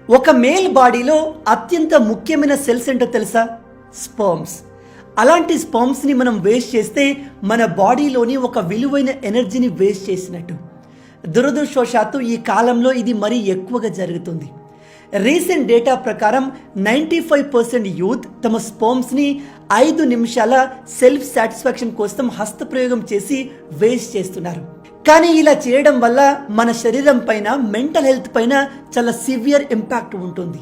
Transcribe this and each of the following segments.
ఒక మేల్ బాడీలో అత్యంత ముఖ్యమైన సెల్స్ ఏంటో తెలుసా? స్పర్మ్స్. అలాంటి స్పర్మ్స్ని మనం వేస్ట్ చేస్తే మన బాడీలోని ఒక విలువైన ఎనర్జీని వేస్ట్ చేసినట్టు. దురదృష్టవశాత్తు ఈ కాలంలో ఇది మరీ ఎక్కువగా జరుగుతుంది. రీసెంట్ డేటా ప్రకారం 95% యూత్ తమ స్పర్మ్స్ని 5 నిమిషాల సెల్ఫ్ సాటిస్ఫాక్షన్ కోసం హస్తప్రయోగం చేసి వేస్ట్ చేస్తున్నారు. కానీ ఇలా చేయడం వల్ల మన శరీరం పైన, మెంటల్ హెల్త్ పైన చాలా సివియర్ ఇంపాక్ట్ ఉంటుంది.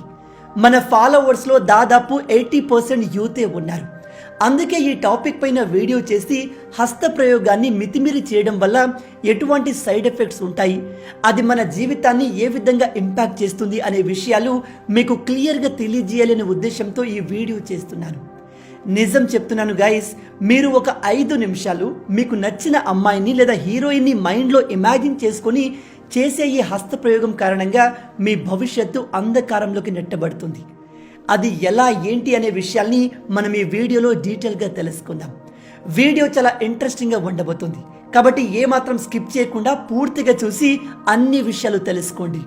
మన ఫాలోవర్స్లో దాదాపు 80% యూతే ఉన్నారు. అందుకే ఈ టాపిక్ పైన వీడియో చేసి హస్తప్రయోగాన్ని మితిమీరి చేయడం వల్ల ఎటువంటి సైడ్ ఎఫెక్ట్స్ ఉంటాయి, అది మన జీవితాన్ని ఏ విధంగా ఇంపాక్ట్ చేస్తుంది అనే విషయాలు మీకు క్లియర్గా తెలియజేయాలనే ఉద్దేశంతో ఈ వీడియో చేస్తున్నాను. నిజం చెప్తున్నాను గైస్, మీరు ఒక 5 నిమిషాలు మీకు నచ్చిన అమ్మాయిని లేదా హీరోయిన్ని మైండ్లో ఇమాజిన్ చేసుకొని చేసే ఈ హస్తప్రయోగం కారణంగా మీ భవిష్యత్తు అంధకారంలోకి నెట్టబడుతుంది. అది ఎలా, ఏంటి అనే విషయాల్ని మనం ఈ వీడియోలో డీటెయిల్గా తెలుసుకుందాం. వీడియో చాలా ఇంట్రెస్టింగ్గా ఉండబోతుంది కాబట్టి ఏమాత్రం స్కిప్ చేయకుండా పూర్తిగా చూసి అన్ని విషయాలు తెలుసుకోండి.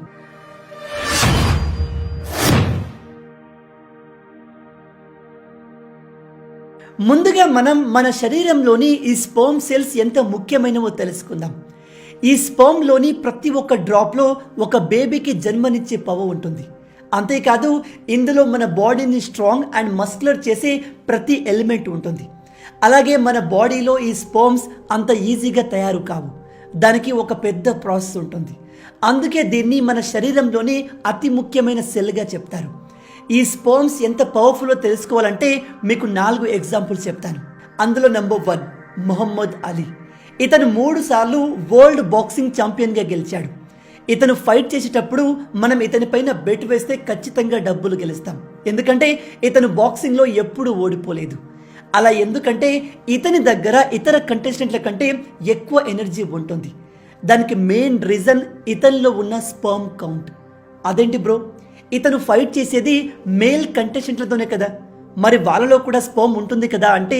ముందుగా మనం మన శరీరంలోని ఈ స్పర్మ్ సెల్స్ ఎంత ముఖ్యమైనవో తెలుసుకుందాం. ఈ స్పర్మ్లోని ప్రతి ఒక్క డ్రాప్లో ఒక బేబీకి జన్మనిచ్చే పవర్ ఉంటుంది. అంతేకాదు ఇందులో మన బాడీని స్ట్రాంగ్ అండ్ మస్కులర్ చేసే ప్రతి ఎలిమెంట్ ఉంటుంది. అలాగే మన బాడీలో ఈ స్పర్మ్స్ అంత ఈజీగా తయారు కావు, దానికి ఒక పెద్ద ప్రాసెస్ ఉంటుంది. అందుకే దీన్ని మన శరీరంలోని అతి ముఖ్యమైన సెల్గా చెప్తారు. ఈ స్పర్మ్స్ ఎంత పవర్ఫుల్లో తెలుసుకోవాలంటే మీకు 4 ఎగ్జాంపుల్స్ చెప్తాను. అందులో నెంబర్ 1 మొహమ్మద్ అలీ. ఇతను 3 సార్లు వరల్డ్ బాక్సింగ్ ఛాంపియన్గా గెలిచాడు. ఇతను ఫైట్ చేసేటప్పుడు మనం ఇతని పైన బెట్ వేస్తే ఖచ్చితంగా డబ్బులు గెలుస్తాం, ఎందుకంటే ఇతను బాక్సింగ్లో ఎప్పుడూ ఓడిపోలేదు. అలా ఎందుకంటే ఇతని దగ్గర ఇతర కంటెస్టెంట్ల కంటే ఎక్కువ ఎనర్జీ ఉంటుంది. దానికి మెయిన్ రీజన్ ఇతనిలో ఉన్న స్పర్మ్ కౌంట్. అదేంటి బ్రో, ఇతను ఫైట్ చేసేది మేల్ కంటెస్టెంట్లతోనే కదా, మరి వాళ్ళలో కూడా స్పర్మ్ ఉంటుంది కదా అంటే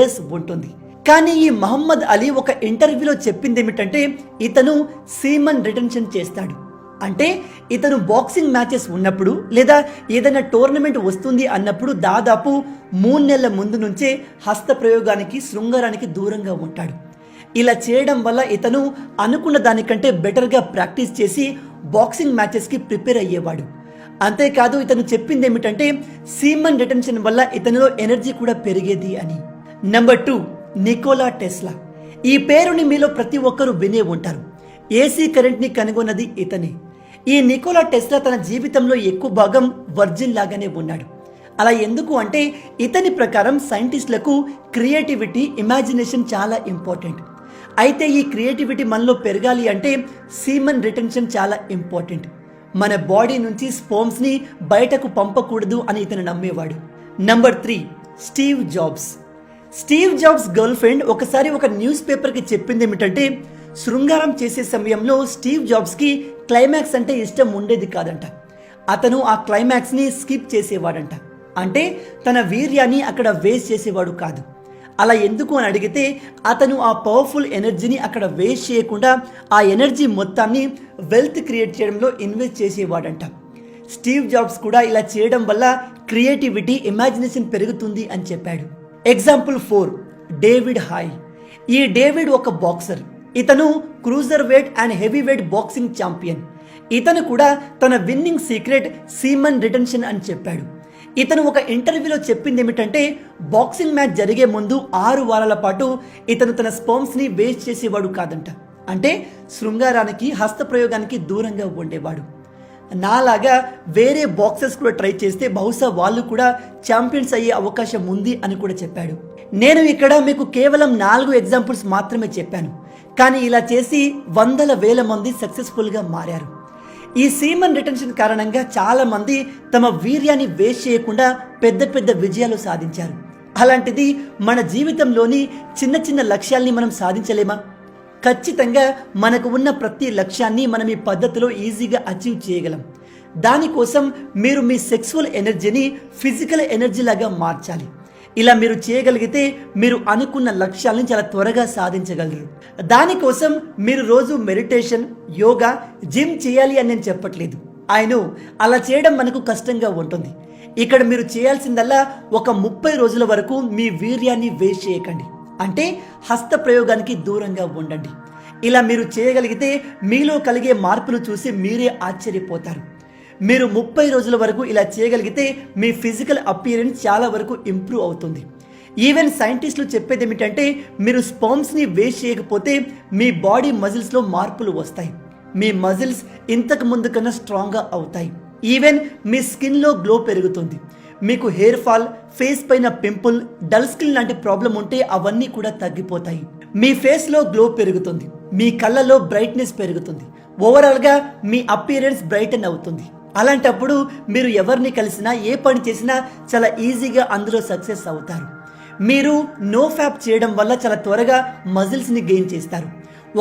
ఎస్ ఉంటుంది. కానీ ఈ మహమ్మద్ అలీ ఒక ఇంటర్వ్యూలో చెప్పింది ఏమిటంటే ఇతను సీమన్ రిటెన్షన్ చేస్తాడు. అంటే ఇతను బాక్సింగ్ మ్యాచెస్ ఉన్నప్పుడు లేదా ఏదైనా టోర్నమెంట్ వస్తుంది అన్నప్పుడు దాదాపు 3 నెలల ముందు నుంచే హస్త ప్రయోగానికి, శృంగారానికి దూరంగా ఉంటాడు. ఇలా చేయడం వల్ల ఇతను అనుకున్న దానికంటే బెటర్గా ప్రాక్టీస్ చేసి బాక్సింగ్ మ్యాచెస్కి ప్రిపేర్ అయ్యేవాడు. అంతేకాదు ఇతను చెప్పింది ఏమిటంటే సీమన్ రిటెన్షన్ వల్ల ఇతనిలో ఎనర్జీ కూడా పెరిగేది అని. Number 2 Nicola Tesla. ఈ పేరుని మీలో ప్రతి ఒక్కరూ వినే ఉంటారు. ఏసీ కరెంట్ని కనుగొన్నది ఇతనే. ఈ నికోలా టెస్లా తన జీవితంలో ఎక్కువ భాగం వర్జిన్ లాగానే ఉన్నాడు. అలా ఎందుకు అంటే ఇతని ప్రకారం సైంటిస్టులకు క్రియేటివిటీ, ఇమాజినేషన్ చాలా ఇంపార్టెంట్. అయితే ఈ క్రియేటివిటీ మనలో పెరగాలి అంటే సీమన్ రిటెన్షన్ చాలా ఇంపార్టెంట్. మన బాడీ నుంచి స్పర్మ్స్ని బయటకు పంపకూడదు అని ఇతను నమ్మేవాడు. Number 3 Steve Jobs. Steve Jobs girlfriend ఒకసారి ఒక న్యూస్ పేపర్కి చెప్పింది ఏమిటంటే శృంగారం చేసే సమయంలో స్టీవ్ జాబ్స్కి క్లైమాక్స్ అంటే ఇష్టం ఉండేది కాదంట. అతను ఆ క్లైమాక్స్ని స్కిప్ చేసేవాడంట. అంటే తన వీర్యాన్ని అక్కడ వేస్ట్ చేసేవాడు కాదు. అలా ఎందుకు అని అడిగితే అతను ఆ పవర్ఫుల్ ఎనర్జీని అక్కడ వేస్ట్ చేయకుండా ఆ ఎనర్జీ మొత్తాన్ని వెల్త్ క్రియేట్ చేయడంలో ఇన్వెస్ట్ చేసేవాడంట. స్టీవ్ జాబ్స్ కూడా ఇలా చేయడం వల్ల క్రియేటివిటీ, ఇమాజినేషన్ పెరుగుతుంది అని చెప్పాడు. Example 4 David Haye. ఈ డేవిడ్ ఒక బాక్సర్. ఇతను cruiserweight and heavyweight boxing champion. ఇతను కూడా తన విన్నింగ్ సీక్రెట్ సీమన్ రిటెన్షన్ అని చెప్పాడు. ఇతను ఒక ఇంటర్వ్యూలో చెప్పింది ఏమిటంటే బాక్సింగ్ మ్యాచ్ జరిగే ముందు 6 వారాల పాటు ఇతను తన స్పర్మ్స్ని వేస్ట్ చేసేవాడు కాదంట. అంటే శృంగారానికి, హస్తప్రయోగానికి దూరంగా ఉండేవాడు. నాలాగా వేరే బాక్సర్స్ కూడా ట్రై చేస్తే బహుశా వాళ్ళు కూడా ఛాంపియన్స్ అయ్యే అవకాశం ఉంది అని కూడా చెప్పాడు. నేను ఇక్కడ మీకు కేవలం 4 ఎగ్జాంపుల్స్ మాత్రమే చెప్పాను, కానీ ఇలా చేసి వందల వేల మంది సక్సెస్ఫుల్గా మారారు. ఈ సీమన్ రిటెన్షన్ కారణంగా చాలా మంది తమ వీర్యాన్ని వేస్ట్ చేయకుండా పెద్ద పెద్ద విజయాలు సాధించారు. అలాంటిది మన జీవితంలోని చిన్న చిన్న లక్ష్యాల్ని మనం సాధించలేమా? ఖచ్చితంగా మనకు ఉన్న ప్రతి లక్ష్యాన్ని మనం ఈ పద్ధతిలో ఈజీగా అచీవ్ చేయగలం. దానికోసం మీరు మీ సెక్సువల్ ఎనర్జీని ఫిజికల్ ఎనర్జీ లాగా మార్చాలి. ఇలా మీరు చేయగలిగితే మీరు అనుకున్న లక్ష్యాలను చాలా త్వరగా సాధించగలరు. దానికోసం మీరు రోజు మెడిటేషన్, యోగా, జిమ్ చేయాలి అని నేను చెప్పట్లేదు. ఆయన అలా చేయడం మనకు కష్టంగా ఉంటుంది. ఇక్కడ మీరు చేయాల్సిందల్లా ఒక 30 రోజుల వరకు మీ వీర్యాన్ని వేస్ట్ చేయకండి, అంటే హస్త ప్రయోగానికి దూరంగా ఉండండి. ఇలా మీరు చేయగలిగితే మీలో కలిగే మార్పులు చూసి మీరే ఆశ్చర్యపోతారు. మీరు 30 రోజుల వరకు ఇలా చేయగలిగితే మీ ఫిజికల్ అపియరెన్స్ చాలా వరకు ఇంప్రూవ్ అవుతుంది. ఈవెన్ సైంటిస్టులు చెప్పేది ఏమిటంటే మీరు స్పర్మ్స్ని వేస్ట్ చేయకపోతే మీ బాడీ మజిల్స్లో మార్పులు వస్తాయి. మీ మజిల్స్ ఇంతకు ముందు కన్నా స్ట్రాంగ్గా అవుతాయి. ఈవెన్ మీ స్కిన్లో గ్లో పెరుగుతుంది. మీకు హెయిర్ ఫాల్, ఫేస్ పైన పింపుల్, డల్ స్కిన్ లాంటి ప్రాబ్లం ఉంటే అవన్నీ కూడా తగ్గిపోతాయి. మీ ఫేస్లో గ్లో పెరుగుతుంది. మీ కళ్ళలో బ్రైట్నెస్ పెరుగుతుంది. ఓవరాల్గా మీ అపియరెన్స్ బ్రైటన్ అవుతుంది. అలాంటప్పుడు మీరు ఎవరిని కలిసినా ఏ పని చేసినా చాలా ఈజీగా అందులో సక్సెస్ అవుతారు. మీరు నో ఫ్యాప్ చేయడం వల్ల చాలా త్వరగా మజిల్స్ని గెయిన్ చేస్తారు.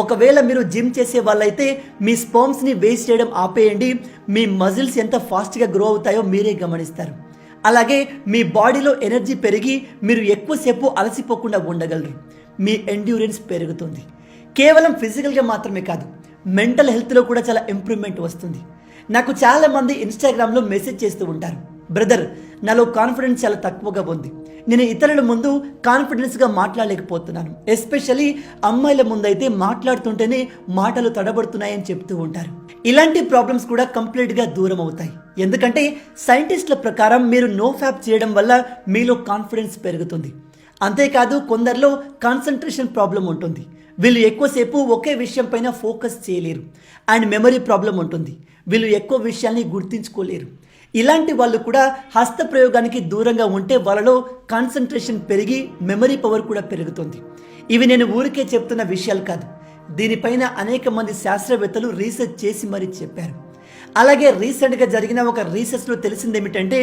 ఒకవేళ మీరు జిమ్ చేసే వాళ్ళైతే మీ స్పర్మ్స్ని వేస్ట్ చేయడం ఆపేయండి. మీ మజిల్స్ ఎంత ఫాస్ట్గా గ్రో అవుతాయో మీరే గమనిస్తారు. అలాగే మీ బాడీలో ఎనర్జీ పెరిగి మీరు ఎక్కువసేపు అలసిపోకుండా ఉండగలరు. మీ ఎండ్యూరెన్స్ పెరుగుతుంది. కేవలం ఫిజికల్గా మాత్రమే కాదు, మెంటల్ హెల్త్లో కూడా చాలా ఇంప్రూవ్మెంట్ వస్తుంది. నాకు చాలామంది ఇన్స్టాగ్రామ్లో మెసేజ్ చేస్తూ ఉంటారు, బ్రదర్ నాలో కాన్ఫిడెన్స్ చాలా తక్కువగా ఉంది, నేను ఇతరుల ముందు కాన్ఫిడెన్స్గా మాట్లాడలేకపోతున్నాను, ఎస్పెషల్లీ అమ్మాయిల ముందైతే మాట్లాడుతుంటేనే మాటలు తడబడుతున్నాయని చెప్తూ ఉంటారు. ఇలాంటి ప్రాబ్లమ్స్ కూడా కంప్లీట్గా దూరం అవుతాయి. ఎందుకంటే సైంటిస్టుల ప్రకారం మీరు నో ఫ్యాప్ చేయడం వల్ల మీలో కాన్ఫిడెన్స్ పెరుగుతుంది. అంతేకాదు కొందరిలో కాన్సన్ట్రేషన్ ప్రాబ్లం ఉంటుంది. వీళ్ళు ఎక్కువసేపు ఒకే విషయం పైన ఫోకస్ చేయలేరు. అండ్ మెమరీ ప్రాబ్లం ఉంటుంది. వీళ్ళు ఎక్కువ విషయాల్ని గుర్తించుకోలేరు. ఇలాంటి వాళ్ళు కూడా హస్త ప్రయోగానికి దూరంగా ఉంటే వాళ్ళలో కాన్సన్ట్రేషన్ పెరిగి మెమరీ పవర్ కూడా పెరుగుతుంది. ఇవి నేను ఊరికే చెప్తున్న విషయాలు కాదు. దీనిపైన అనేక మంది శాస్త్రవేత్తలు రీసెర్చ్ చేసి మరీ చెప్పారు. అలాగే రీసెంట్గా జరిగిన ఒక రీసెర్చ్లో తెలిసింది ఏమిటంటే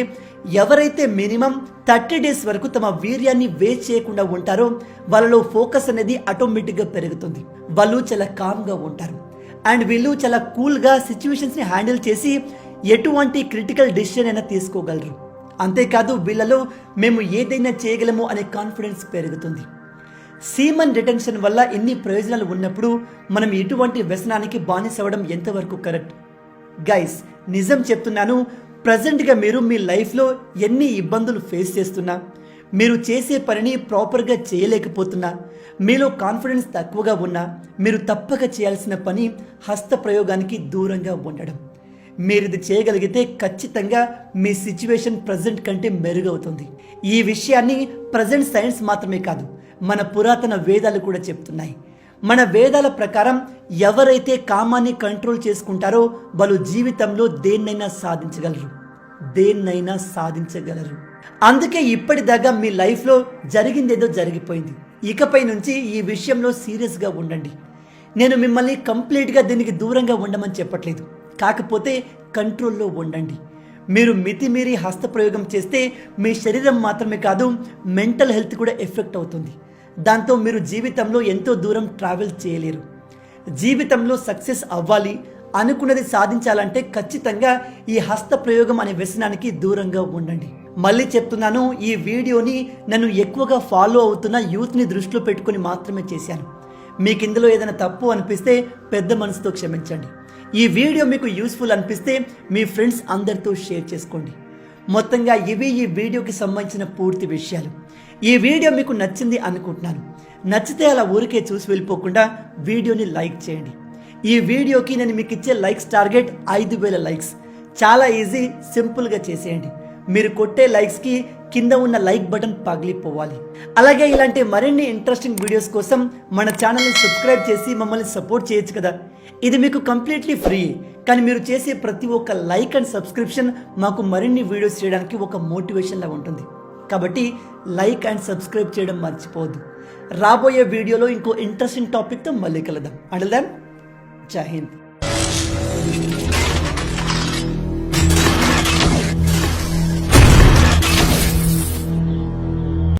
ఎవరైతే మినిమం 30 డేస్ వరకు తమ వీర్యాన్ని వేస్ట్ చేయకుండా ఉంటారో వాళ్ళలో ఫోకస్ అనేది ఆటోమేటిక్గా పెరుగుతుంది. వాళ్ళు చాలా కామ్గా ఉంటారు. అండ్ వీళ్ళు చాలా కూల్గా సిచ్యువేషన్స్ని హ్యాండిల్ చేసి ఎటువంటి క్రిటికల్ డెసిషన్ అయినా తీసుకోగలరు. అంతేకాదు వీళ్ళలో మేము ఏదైనా చేయగలము అనే కాన్ఫిడెన్స్ పెరుగుతుంది. సీమన్ రిటెన్షన్ వల్ల ఎన్ని ప్రయోజనాలు ఉన్నప్పుడు మనం ఇటువంటి వ్యసనానికి బానిసవడం ఎంతవరకు కరెక్ట్? గైస్, నిజం చెప్తున్నాను, ప్రజెంట్గా మీరు మీ లైఫ్లో ఎన్ని ఇబ్బందులు ఫేస్ చేస్తున్నా, మీరు చేసే పనిని ప్రాపర్గా చేయలేకపోతున్నా, మీలో కాన్ఫిడెన్స్ తక్కువగా ఉన్నా, మీరు తప్పక చేయాల్సిన పని హస్త ప్రయోగానికి దూరంగా ఉండడం. మీరు ఇది చేయగలిగితే ఖచ్చితంగా మీ సిచ్యువేషన్ ప్రజెంట్ కంటే మెరుగవుతుంది. ఈ విషయాన్ని ప్రజెంట్ సైన్స్ మాత్రమే కాదు, మన పురాతన వేదాలు కూడా చెప్తున్నాయి. మన వేదాల ప్రకారం ఎవరైతే కామాన్ని కంట్రోల్ చేసుకుంటారో వాళ్ళు జీవితంలో దేన్నైనా సాధించగలరు. అందుకే ఇప్పటిదాకా మీ లైఫ్లో జరిగిందేదో జరిగిపోయింది. ఇకపై నుంచి ఈ విషయంలో సీరియస్గా ఉండండి. నేను మిమ్మల్ని కంప్లీట్గా దీనికి దూరంగా ఉండమని చెప్పట్లేదు, కాకపోతే కంట్రోల్లో ఉండండి. మీరు మితిమీరి హస్తప్రయోగం చేస్తే మీ శరీరం మాత్రమే కాదు, మెంటల్ హెల్త్ కూడా ఎఫెక్ట్ అవుతుంది. దాంతో మీరు జీవితంలో ఎంతో దూరం ట్రావెల్ చేయలేరు. జీవితంలో సక్సెస్ అవ్వాలి, అనుకున్నది సాధించాలంటే ఖచ్చితంగా ఈ హస్త ప్రయోగం అనే వ్యసనానికి దూరంగా ఉండండి. మళ్ళీ చెప్తున్నాను, ఈ వీడియోని నన్ను ఎక్కువగా ఫాలో అవుతున్న యూత్ని దృష్టిలో పెట్టుకుని మాత్రమే చేశాను. మీకు ఇందులో ఏదైనా తప్పు అనిపిస్తే పెద్ద మనసుతో క్షమించండి. ఈ వీడియో మీకు యూస్ఫుల్ అనిపిస్తే మీ ఫ్రెండ్స్ అందరితో షేర్ చేసుకోండి. మొత్తంగా ఇవి ఈ వీడియోకి సంబంధించిన పూర్తి విషయాలు. ఈ వీడియో మీకు నచ్చింది అనుకుంటున్నాను. నచ్చితే అలా ఊరికే చూసి వెళ్ళిపోకుండా వీడియోని లైక్ చేయండి. ఈ వీడియోకి నేను మీకు ఇచ్చే లైక్స్ టార్గెట్ 5000 లైక్స్. చాలా ఈజీ, సింపుల్గా చేసేయండి. మీరు కొట్టే లైక్స్కి కింద ఉన్న లైక్ బటన్ పగిలిపోవాలి. అలాగే ఇలాంటి మరిన్ని ఇంట్రెస్టింగ్ వీడియోస్ కోసం మన ఛానల్ని సబ్స్క్రైబ్ చేసి మమ్మల్ని సపోర్ట్ చేయొచ్చు కదా. ఇది మీకు కంప్లీట్లీ ఫ్రీ, కానీ మీరు చేసే ప్రతి ఒక్క లైక్ అండ్ సబ్స్క్రిప్షన్ మాకు మరిన్ని వీడియోస్ చేయడానికి ఒక మోటివేషన్లా ఉంటుంది. కాబట్టి లైక్ అండ్ సబ్స్క్రైబ్ చేయడం మర్చిపోవద్దు. రాబోయే వీడియోలో ఇంకో ఇంట్రెస్టింగ్ టాపిక్తో మళ్ళీ కలుద్దాం. అంటిల్ దెన్, జై హింద్.